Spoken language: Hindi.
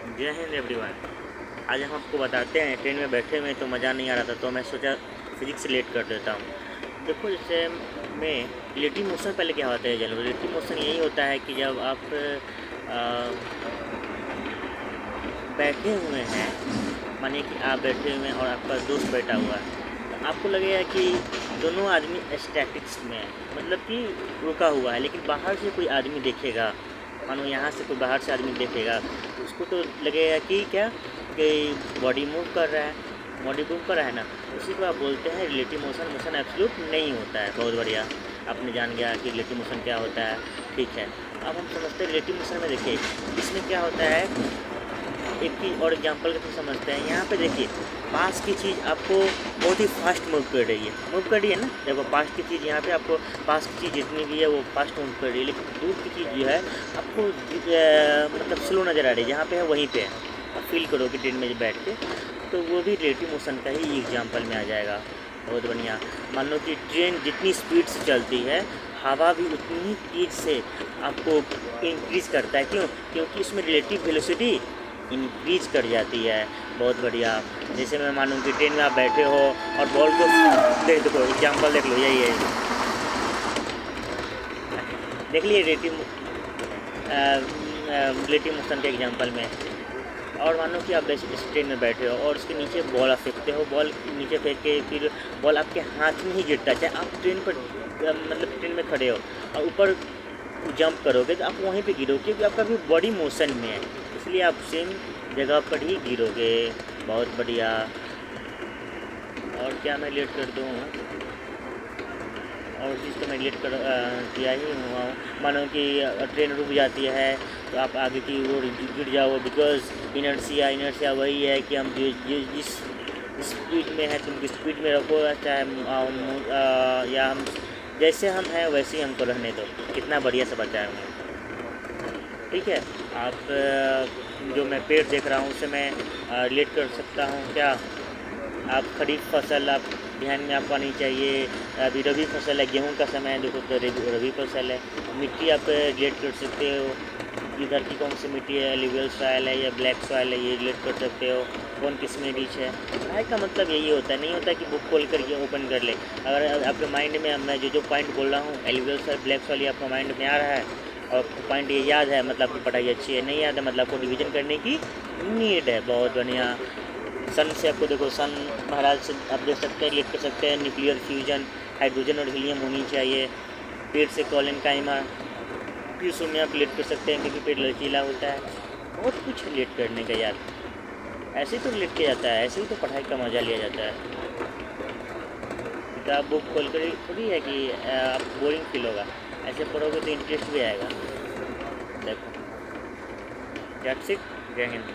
जय हिंद एवरीवन। आज हम आपको बताते हैं, ट्रेन में बैठे हुए तो मज़ा नहीं आ रहा था तो मैं सोचा फिजिक्स रिलेट कर देता हूँ। देखो, जैसे में रिलेटिव मोशन पहले क्या होता है जनरल रिलेटिव मोशन यही होता है कि जब आप बैठे हुए हैं, मानिए कि आप बैठे हुए हैं और आपका दोस्त बैठा हुआ है, तो आपको लगेगा कि दोनों आदमी स्टैटिक्स में है, मतलब कि रुका हुआ है। लेकिन बाहर से कोई आदमी देखेगा, मानो यहाँ से कोई बाहर से आदमी देखेगा तो उसको तो लगेगा कि क्या, कि बॉडी मूव कर रहा है, बॉडी मूव कर रहा है ना। उसी को आप बोलते हैं रिलेटिव मोशन। मोशन एब्सोल्यूट नहीं होता है। बहुत बढ़िया, आपने जान गया कि रिलेटिव मोशन क्या होता है। ठीक है, अब हम समझते हैं रिलेटिव मोशन में। देखिए, इसमें क्या होता है, एक चीज़ और एग्जांपल के थ्रू समझते हैं। यहाँ पे देखिए, पास की चीज़ आपको बहुत ही फास्ट मूव कर रही है ना। देखो, पास की चीज़ यहाँ पे आपको, पास की चीज़ जितनी भी है वो फास्ट मूव कर रही है, लेकिन दूर की चीज़ जो है आपको मतलब स्लो नज़र आ रही है। जहाँ पे है वहीं पे है, आप फील करोगे ट्रेन में जब बैठ के, तो वो भी रिलेटिव मोशन का ही एग्जाम्पल में आ जाएगा। बहुत बढ़िया। मान लो कि ट्रेन जितनी स्पीड से चलती है, हवा भी उतनी ही स्पीड से आपको इंक्रीज़ करता है। क्यों? क्योंकि इसमें रिलेटिव वेलोसिटी इंक्रीज कर जाती है। बहुत बढ़िया। जैसे मैं मानूँ कि ट्रेन में आप बैठे हो और बॉल को देखो, एग्जाम्पल देख लो, यही है, देख लिए रिलेटिव मोशन के एग्जाम्पल में। और मानो कि आप इस ट्रेन में बैठे हो और उसके नीचे बॉल आप फेंकते हो, बॉल नीचे फेंक के फिर बॉल आपके हाथ में ही गिरता है। चाहे आप ट्रेन पर मतलब ट्रेन में खड़े हो और ऊपर जंप करोगे तो आप वहीं पे गिरोगे, क्योंकि आपका भी बॉडी मोशन में है, इसलिए आप सेम जगह पर ही गिरोगे। बहुत बढ़िया। और क्या मैं रिलेट कर दूँ, और चीज़ तो मैं रिलेट कर किया ही हुआ हूँ। मानो कि ट्रेन रुक जाती है तो आप आगे की ओर गिर जाओ, बिकॉज इनर्शिया वही है कि हम जिस स्पीड में है तुम स्पीड में रखो, चाहे या हम जैसे हम हैं वैसे ही हमको रहने दो। कितना बढ़िया से बताया हमने। ठीक है, आप जो मैं पेड़ देख रहा हूँ उससे मैं रिलेट कर सकता हूँ। क्या, आप खरीफ फसल आप ध्यान में आपको आनी चाहिए। अभी रबी फसल है, गेहूं का समय है, देखो तो रबी फसल है। मिट्टी आप रिलेट कर सकते हो, इधर की कौन सी मिट्टी है, एलुवियल सॉइल है या ब्लैक सॉइल है, ये रिलेट कर सकते हो। कौन किस में रिच है। पढ़ाई का मतलब यही होता है, नहीं होता कि बुक खोल कर ये ओपन कर ले। अगर आपके माइंड में मैं जो पॉइंट बोल रहा हूँ, एलुवियल सॉइल ब्लैक सॉइल, ये आपका माइंड में आ रहा है और पॉइंट ये याद है, मतलब आपकी पढ़ाई अच्छी है। नहीं याद है मतलब आपको रिविजन करने की नीड है। बहुत बढ़िया। सन से आपको देखो, सन महाराज से आप देख सकते हैं, रिलेट कर सकते हैं। न्यूक्लियर फ्यूजन, हाइड्रोजन और हीलियम होनी चाहिए। पेड़ से कॉलन काइमा, टिश्यू में आप रिलेट कर सकते हैं क्योंकि पेड़ लचीला होता है। बहुत कुछ रिलेट करने का यार, ऐसे ही तो रिलेट किया जाता है, ऐसे ही तो पढ़ाई का मज़ा लिया जाता है। किताब बुक खोल कर थोड़ी है कि आप बोरिंग फील होगा, ऐसे पढ़ोगे तो इंटरेस्ट भी आएगा। देखो, दैट्स इट। जय हिंद।